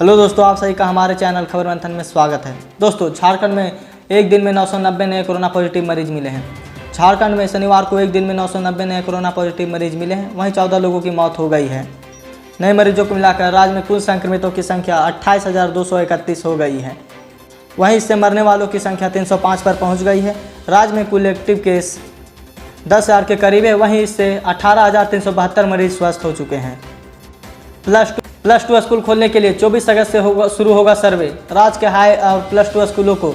Hello दोस्तों, आप सभी का हमारे चैनल खबर मंथन में स्वागत है। दोस्तों, झारखंड में एक दिन में 990 नए कोरोना पॉजिटिव मरीज मिले हैं। झारखंड में शनिवार को एक दिन में 990 नए कोरोना पॉजिटिव मरीज मिले हैं। वहीं 14 लोगों की मौत हो गई है। नए मरीजों को मिलाकर राज्य में कुल संक्रमितों की संख्या 28,231 हो गई है। वहीं इससे मरने वालों की संख्या 305 पर पहुँच गई है। राज्य में कुल एक्टिव केस 10,000 के करीब है। वहीं इससे 18,372 मरीज स्वस्थ हो चुके हैं। प्लस टू स्कूल खोलने के लिए 24 अगस्त से शुरू होगा सर्वे। राज्य के हाई और प्लस टू स्कूलों को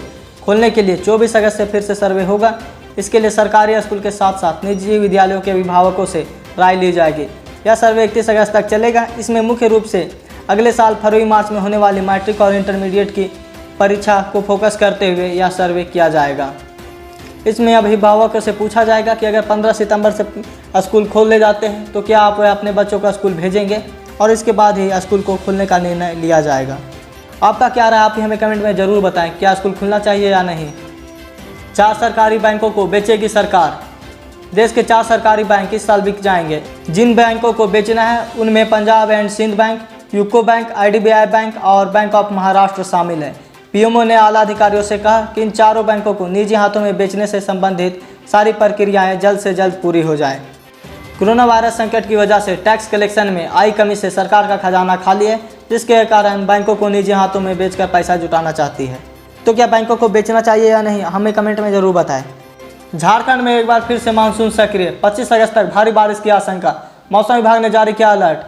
खोलने के लिए 24 अगस्त से फिर से सर्वे होगा। इसके लिए सरकारी स्कूल के साथ साथ निजी विद्यालयों के अभिभावकों से राय ली जाएगी। यह सर्वे 31 अगस्त तक चलेगा। इसमें मुख्य रूप से अगले साल फरवरी मार्च में होने वाली मैट्रिक और इंटरमीडिएट की परीक्षा को फोकस करते हुए यह सर्वे किया जाएगा। इसमें अभिभावकों से पूछा जाएगा कि अगर 15 सितंबर से स्कूल खोले जाते हैं तो क्या आप अपने बच्चों को स्कूल भेजेंगे, और इसके बाद ही स्कूल को खोलने का निर्णय लिया जाएगा। आपका क्या राय, आप हमें कमेंट में ज़रूर बताएं, क्या स्कूल खुलना चाहिए या नहीं। 4 सरकारी बैंकों को बेचेगी सरकार। देश के 4 सरकारी बैंक इस साल बिक जाएंगे। जिन बैंकों को बेचना है उनमें Punjab and Sind bank, UCO bank, IDBI bank और बैंक ऑफ महाराष्ट्र शामिल है। पीएमओ ने आला अधिकारियों से कहा कि इन चारों बैंकों को निजी हाथों में बेचने से संबंधित सारी प्रक्रियाएं जल्द से जल्द पूरी हो जाएं। कोरोना वायरस संकट की वजह से टैक्स कलेक्शन में आई कमी से सरकार का खजाना खाली है, जिसके कारण बैंकों को निजी हाथों में बेचकर पैसा जुटाना चाहती है। तो क्या बैंकों को बेचना चाहिए या नहीं, हमें कमेंट में ज़रूर बताएं। झारखंड में एक बार फिर से मानसून सक्रिय। 25 अगस्त तक भारी बारिश की आशंका। मौसम विभाग ने जारी किया अलर्ट।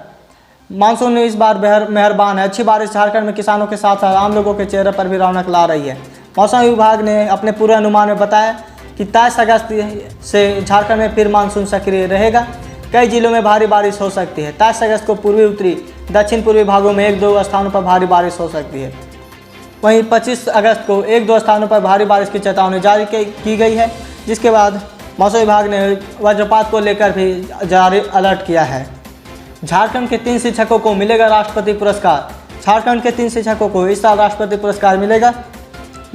मानसून इस बार मेहरबान है। अच्छी बारिश झारखंड में किसानों के साथ साथ आम लोगों के चेहरे पर भी रौनक ला रही है। मौसम विभाग ने अपने पूर्वानुमान में बताया कि 23 अगस्त से झारखंड में फिर मानसून सक्रिय रहेगा। कई जिलों में भारी बारिश हो सकती है। 23 अगस्त को पूर्वी उत्तरी दक्षिण पूर्वी भागों में 1-2 स्थानों पर भारी बारिश हो सकती है। वहीं 25 अगस्त को 1-2 स्थानों पर भारी बारिश की चेतावनी जारी की गई है, जिसके बाद मौसम विभाग ने वज्रपात को लेकर भी जारी अलर्ट किया है। झारखंड के 3 शिक्षकों को मिलेगा राष्ट्रपति पुरस्कार। झारखंड के 3 शिक्षकों को इस साल राष्ट्रपति पुरस्कार मिलेगा।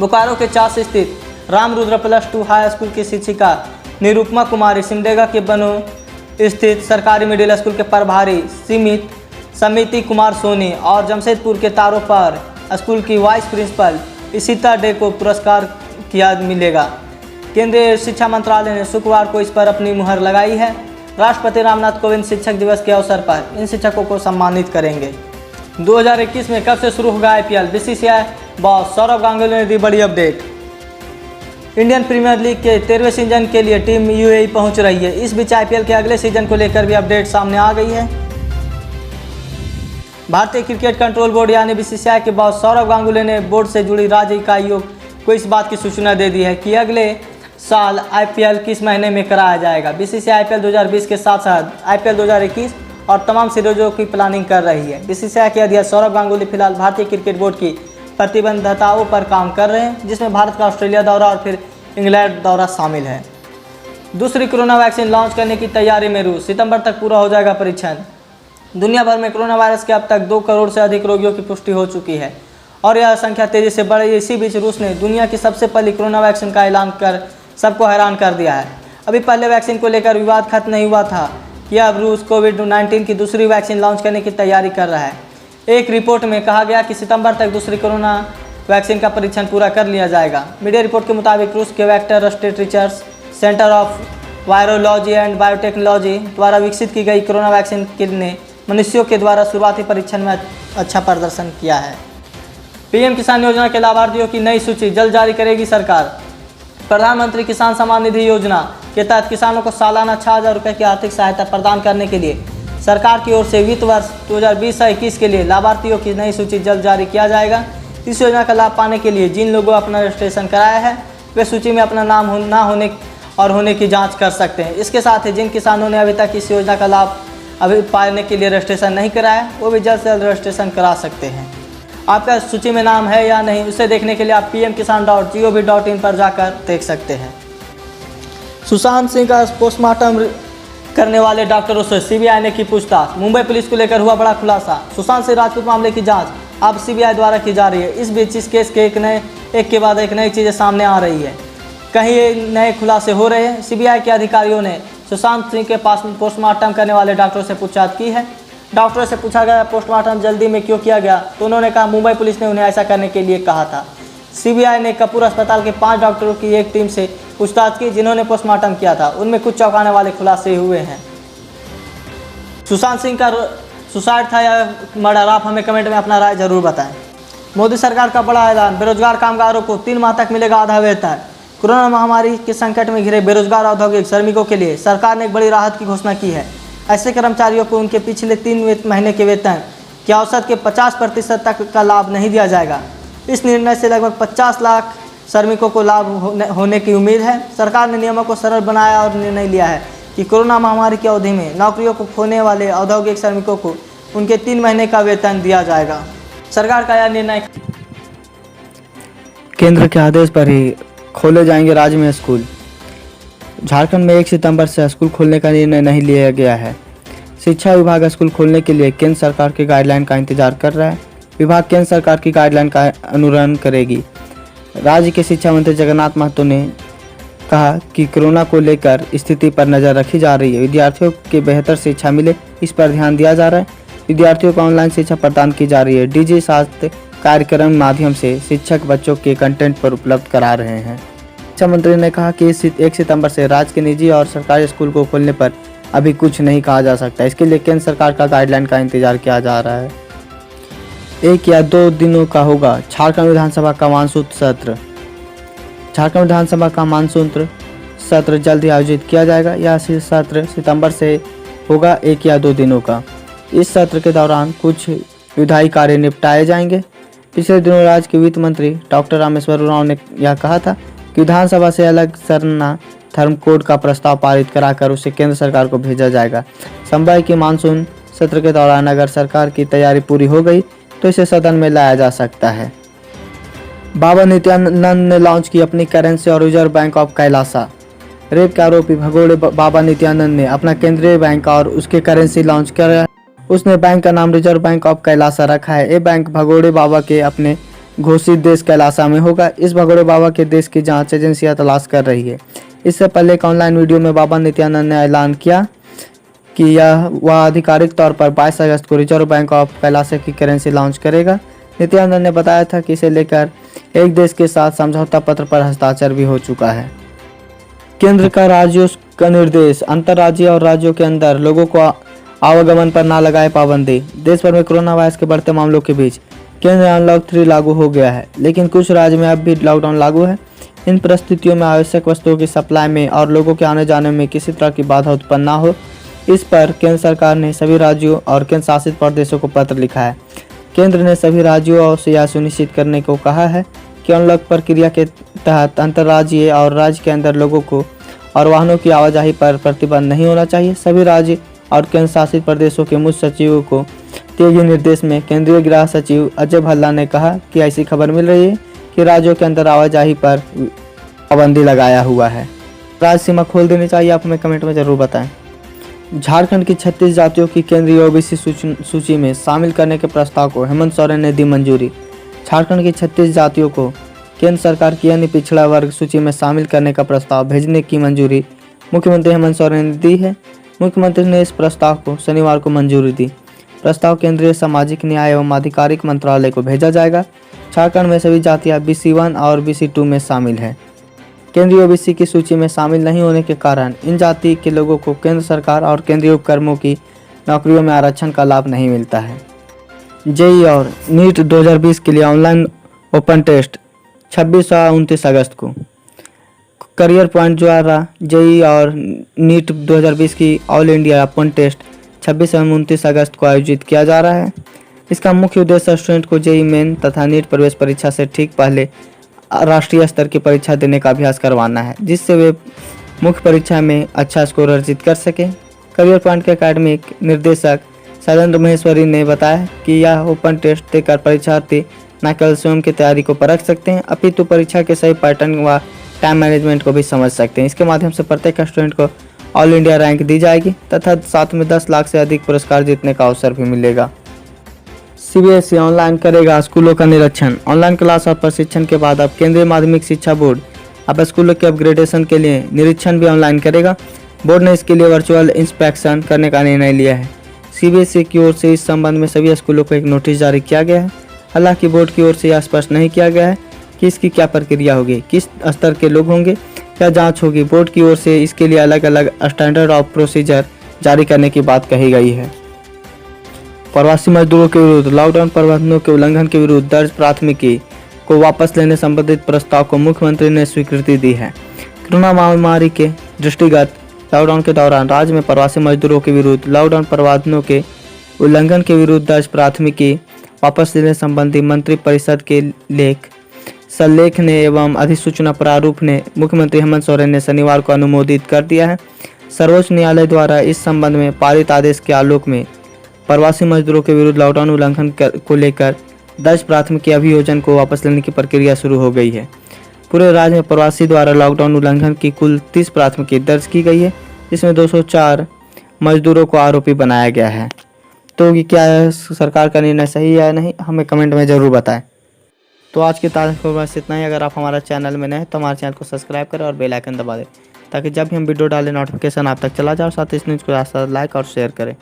बोकारो के चास स्थित रामरुद्र प्लस 2 हाई स्कूल की शिक्षिका निरुपमा कुमारी, सिमडेगा के बनो स्थित सरकारी मिडिल स्कूल के प्रभारी समिति कुमार सोनी और जमशेदपुर के तारों पर स्कूल की वाइस प्रिंसिपल इशिता डे को पुरस्कार मिलेगा। केंद्रीय शिक्षा मंत्रालय ने शुक्रवार को इस पर अपनी मुहर लगाई है। राष्ट्रपति रामनाथ कोविंद शिक्षक दिवस के अवसर पर इन शिक्षकों को सम्मानित करेंगे। 2021 में कब से शुरू होगा IPL, BCCI boss Sourav Ganguly ने दी बड़ी अपडेट। इंडियन प्रीमियर लीग के 13वें सीजन के लिए टीम UAE पहुंच रही है। इस बीच IPL के अगले सीजन को लेकर भी अपडेट सामने आ गई है। भारतीय क्रिकेट कंट्रोल बोर्ड यानी BCCI के बॉस सौरव गांगुली ने बोर्ड से जुड़ी राज्य इकाइयों को इस बात की सूचना दे दी है कि अगले साल IPL किस महीने में कराया जाएगा। BCCI IPL 2020 के साथ साथ IPL 2021 और तमाम सीरीजों की प्लानिंग कर रही है। BCCI के अध्यक्ष सौरव गांगुली फिलहाल भारतीय क्रिकेट बोर्ड की प्रतिबद्धताओं पर काम कर रहे हैं, जिसमें भारत का ऑस्ट्रेलिया दौरा और फिर इंग्लैंड दौरा शामिल है। दूसरी कोरोना वैक्सीन लॉन्च करने की तैयारी में रूस। सितंबर तक पूरा हो जाएगा परीक्षण। दुनिया भर में कोरोना वायरस के अब तक 2 करोड़ से अधिक रोगियों की पुष्टि हो चुकी है और यह संख्या तेजी से बढ़ रही है। इसी बीच रूस ने दुनिया की सबसे पहली कोरोना वैक्सीन का ऐलान कर सबको हैरान कर दिया है। अभी पहले वैक्सीन को लेकर विवाद खत्म नहीं हुआ था कि अब रूस कोविड-19 की दूसरी वैक्सीन लॉन्च करने की तैयारी कर रहा है। एक रिपोर्ट में कहा गया कि सितंबर तक दूसरी कोरोना वैक्सीन का परीक्षण पूरा कर लिया जाएगा। मीडिया रिपोर्ट के मुताबिक रूस के vector state research centre of virology and biotechnology द्वारा विकसित की गई कोरोना वैक्सीन ने मनुष्यों के द्वारा शुरुआती परीक्षण में अच्छा प्रदर्शन किया है। PM किसान योजना के लाभार्थियों की नई सूची जल्द जारी करेगी सरकार। प्रधानमंत्री किसान सम्मान निधि योजना के तहत किसानों को सालाना 6,000 रुपये की आर्थिक सहायता प्रदान करने के लिए सरकार की ओर से वित्त वर्ष 2020-21 के लिए लाभार्थियों की नई सूची जल्द जारी किया जाएगा। इस योजना का लाभ पाने के लिए जिन लोगों अपना रजिस्ट्रेशन कराया है वे सूची में अपना नाम ना होने और होने की जांच कर सकते हैं। इसके साथ ही जिन किसानों ने अभी तक इस योजना का लाभ अभी पाने के लिए रजिस्ट्रेशन नहीं कराया वो भी जल्द से जल्द रजिस्ट्रेशन करा सकते हैं। आपका सूची में नाम है या नहीं उसे देखने के लिए आप pmkisan.gov.in पर जाकर देख सकते हैं। सुशांत सिंह का पोस्टमार्टम करने वाले डॉक्टरों से CBI ने की पूछताछ। मुंबई पुलिस को लेकर हुआ बड़ा खुलासा। सुशांत सिंह राजपूत मामले की जांच अब CBI द्वारा की जा रही है। इस बीच इस केस के एक के बाद एक नई चीज़ें सामने आ रही है। कहीं नए खुलासे हो रहे हैं। CBI के अधिकारियों ने सुशांत सिंह के पास पोस्टमार्टम करने वाले डॉक्टरों से पूछताछ की है। डॉक्टरों से पूछा गया पोस्टमार्टम जल्दी में क्यों किया गया, तो उन्होंने कहा मुंबई पुलिस ने उन्हें ऐसा करने के लिए कहा था। सीबीआई ने कपूर अस्पताल के 5 डॉक्टरों की एक टीम से पूछताछ की जिन्होंने पोस्टमार्टम किया था। उनमें कुछ चौंकाने वाले खुलासे हुए हैं। सुशांत सिंह का सुसाइड था या मर्डर, आप हमें कमेंट में अपना राय जरूर बताएं। मोदी सरकार का बड़ा ऐलान, बेरोजगार कामगारों को 3 माह तक मिलेगा आधा वेतन। कोरोना महामारी के संकट में घिरे बेरोजगार औद्योगिक श्रमिकों के लिए सरकार ने एक बड़ी राहत की घोषणा की है। ऐसे कर्मचारियों को उनके पिछले 3 महीने के वेतन के औसत के 50% तक का लाभ नहीं दिया जाएगा। इस निर्णय से लगभग 50 लाख श्रमिकों को लाभ होने की उम्मीद है। सरकार ने नियमों को सरल बनाया और निर्णय लिया है कि कोरोना महामारी की अवधि में नौकरियों को खोने वाले औद्योगिक श्रमिकों को उनके 3 महीने का वेतन दिया जाएगा। सरकार का यह निर्णय केंद्र के आदेश पर ही खोले जाएंगे राज्य में स्कूल। झारखंड में 1 सितंबर से स्कूल खोलने का निर्णय नहीं लिया गया है। शिक्षा विभाग स्कूल खोलने के लिए केंद्र सरकार के गाइडलाइन का इंतजार कर रहा है। विभाग केंद्र सरकार की गाइडलाइन का अनुसरण करेगी। राज्य के शिक्षा मंत्री जगन्नाथ महतो ने कहा कि कोरोना को लेकर स्थिति पर नज़र रखी जा रही है। विद्यार्थियों के बेहतर शिक्षा मिले, इस पर ध्यान दिया जा रहा है। विद्यार्थियों को ऑनलाइन शिक्षा प्रदान की जा रही है। डीजी स्वास्थ्य कार्यक्रम माध्यम से शिक्षक बच्चों के कंटेंट पर उपलब्ध करा रहे हैं। शिक्षा मंत्री ने कहा कि 1 सितंबर से राज्य के निजी और सरकारी स्कूल को खोलने पर अभी कुछ नहीं कहा जा सकता। इसके लिए केंद्र सरकार का गाइडलाइन का इंतजार किया जा रहा है। 1 या 2 दिनों का होगा झारखंड विधानसभा का मानसून सत्र। झारखंड विधानसभा का मानसून सत्र जल्द ही आयोजित किया जाएगा। यह सत्र सितंबर से होगा, 1 या 2 दिनों का। इस सत्र के दौरान कुछ विधायी कार्य निपटाए जाएंगे। पिछले दिनों राज्य के वित्त मंत्री डॉक्टर रामेश्वर उरांव ने यह कहा था कि विधानसभा से अलग सरना धर्म कोड का प्रस्ताव पारित कराकर उसे केंद्र सरकार को भेजा जाएगा। संभव है कि मानसून सत्र के दौरान अगर सरकार की तैयारी पूरी हो गई तो इसे सदन में लाया जा सकता है। बाबा नित्यानंद ने लॉन्च की अपनी करेंसी और reserve bank of Kailasa. Rape के आरोपी भगोड़े बाबा नित्यानंद ने अपना केंद्रीय बैंक और उसके करेंसी लॉन्च किया। उसने बैंक का नाम रिजर्व बैंक ऑफ कैलासा रखा है। ये बैंक भगोड़े बाबा के अपने घोषित देश कैलासा में होगा। इस भगोड़े बाबा के देश की जांच एजेंसियां तलाश कर रही है। इससे पहले एक ऑनलाइन वीडियो में बाबा नित्यानंद ने ऐलान किया कि वह आधिकारिक तौर पर 22 अगस्त को रिजर्व बैंक ऑफ कैलासा की करेंसी लॉन्च करेगा। नित्यानंद ने बताया था कि इसे लेकर एक देश के साथ समझौता पत्र पर हस्ताक्षर भी हो चुका है। केंद्र का राज्यों का निर्देश, अंतर्राज्यीय और राज्यों के अंदर लोगों को आवागमन पर ना लगाए पाबंदी। देश भर में कोरोना वायरस के बढ़ते मामलों के बीच केंद्र अनलॉक 3 लागू हो गया है, लेकिन कुछ राज्य में अब भी लॉकडाउन लागू है। इन परिस्थितियों में आवश्यक वस्तुओं की सप्लाई में और लोगों के आने जाने में किसी तरह की बाधा उत्पन्न ना हो, इस पर केंद्र सरकार ने सभी राज्यों और केंद्र शासित प्रदेशों को पत्र लिखा है। केंद्र ने सभी राज्यों से यह सुनिश्चित करने को कहा है कि अनलॉक प्रक्रिया के तहत अंतर्राज्यीय और राज्य के अंदर लोगों को और वाहनों की आवाजाही पर प्रतिबंध नहीं होना चाहिए। सभी राज्य और केंद्र शासित प्रदेशों के मुख्य सचिवों को दिए गए निर्देश में केंद्रीय गृह सचिव अजय भल्ला ने कहा कि ऐसी खबर मिल रही है कि राज्यों के अंदर आवाजाही पर पाबंदी लगाया हुआ है। राज्य सीमा खोल देनी चाहिए, आप हमें कमेंट में जरूर बताएं। झारखंड की 36 जातियों की केंद्रीय ओबीसी सूची में शामिल करने के प्रस्ताव को हेमंत सोरेन ने दी मंजूरी। झारखंड की 36 जातियों को केंद्र सरकार की अन्य पिछड़ा वर्ग सूची में शामिल करने का प्रस्ताव भेजने की मंजूरी मुख्यमंत्री हेमंत सोरेन ने दी है। मुख्यमंत्री ने इस प्रस्ताव को शनिवार को मंजूरी दी। प्रस्ताव केंद्रीय सामाजिक न्याय एवं आधिकारिक मंत्रालय को भेजा जाएगा। झारखंड में सभी जातियां BC1 और BC2 में शामिल हैं। केंद्रीय ओबीसी की सूची में शामिल नहीं होने के कारण इन जाति के लोगों को केंद्र सरकार और केंद्रीय उपक्रमों की नौकरियों में आरक्षण का लाभ नहीं मिलता है। जेईई और नीट 2020 के लिए ऑनलाइन ओपन टेस्ट 26 और 29 अगस्त को। करियर पॉइंट द्वारा जेईई और नीट 2020 की ऑल इंडिया ओपन टेस्ट 26 एवं 29 अगस्त को आयोजित किया जा रहा है। इसका मुख्य उद्देश्य स्टूडेंट को जेईई मेन तथा नीट प्रवेश परीक्षा से ठीक पहले राष्ट्रीय स्तर की परीक्षा देने का अभ्यास करवाना है, जिससे वे मुख्य परीक्षा में अच्छा स्कोर अर्जित कर सकें। करियर पॉइंट के एकेडमिक निर्देशक शैलेंद्र महेश्वरी ने बताया कि यह ओपन टेस्ट देकर परीक्षार्थी न केवल स्वयं की तैयारी को परख सकते हैं, अपितु परीक्षा के सही पैटर्न व टाइम मैनेजमेंट को भी समझ सकते हैं। इसके माध्यम से प्रत्येक स्टूडेंट को ऑल इंडिया रैंक दी जाएगी तथा साथ में 10 लाख से अधिक पुरस्कार जीतने का अवसर भी मिलेगा। सीबीएसई ऑनलाइन करेगा स्कूलों का निरीक्षण। ऑनलाइन क्लास और प्रशिक्षण के बाद अब केंद्रीय माध्यमिक शिक्षा बोर्ड अब स्कूलों के अपग्रेडेशन के लिए निरीक्षण भी ऑनलाइन करेगा। बोर्ड ने इसके लिए वर्चुअल इंस्पेक्शन करने का निर्णय लिया है। सीबीएसई की ओर से इस संबंध में सभी स्कूलों को एक नोटिस जारी किया गया है। हालांकि बोर्ड की ओर से यह स्पष्ट नहीं किया गया है कि इसकी क्या प्रक्रिया होगी, किस स्तर के लोग होंगे, क्या जांच होगी। बोर्ड की ओर से इसके लिए अलग अलग स्टैंडर्ड ऑफ प्रोसीजर जारी करने की बात कही गई है। प्रवासी मजदूरों के विरुद्ध लॉकडाउन प्रतिबंधों के उल्लंघन के विरुद्ध दर्ज प्राथमिकी को वापस लेने संबंधित प्रस्ताव को मुख्यमंत्री ने स्वीकृति दी है। कोरोना महामारी के दृष्टिगत लॉकडाउन के दौरान राज्य में प्रवासी मजदूरों के विरुद्ध लॉकडाउन प्रावधानों के उल्लंघन के विरुद्ध दर्ज प्राथमिकी वापस लेने संबंधी मंत्रिपरिषद के लेख संलेखन एवं अधिसूचना प्रारूप ने मुख्यमंत्री हेमंत सोरेन ने शनिवार को अनुमोदित कर दिया है। सर्वोच्च न्यायालय द्वारा इस संबंध में पारित आदेश के आलोक में प्रवासी मजदूरों के विरुद्ध लॉकडाउन उल्लंघन को लेकर दर्ज प्राथमिकी अभियोजन को वापस लेने की प्रक्रिया शुरू हो गई है। पूरे राज्य में प्रवासी द्वारा लॉकडाउन उल्लंघन की कुल 30 प्राथमिकी दर्ज की गई है, जिसमें 204 मजदूरों को आरोपी बनाया गया है। तो ये क्या है, सरकार का निर्णय सही है या नहीं, हमें कमेंट में ज़रूर बताएं। तो आज की ताज़ा खबर बस इतना ही। अगर आप हमारे चैनल में नए हैं तो हमारे चैनल को सब्सक्राइब करें और बेल आइकन दबा दें, ताकि जब भी हम वीडियो डालें नोटिफिकेशन आप तक चला जाए। और साथ ही इस न्यूज़ को लाइक और शेयर करें।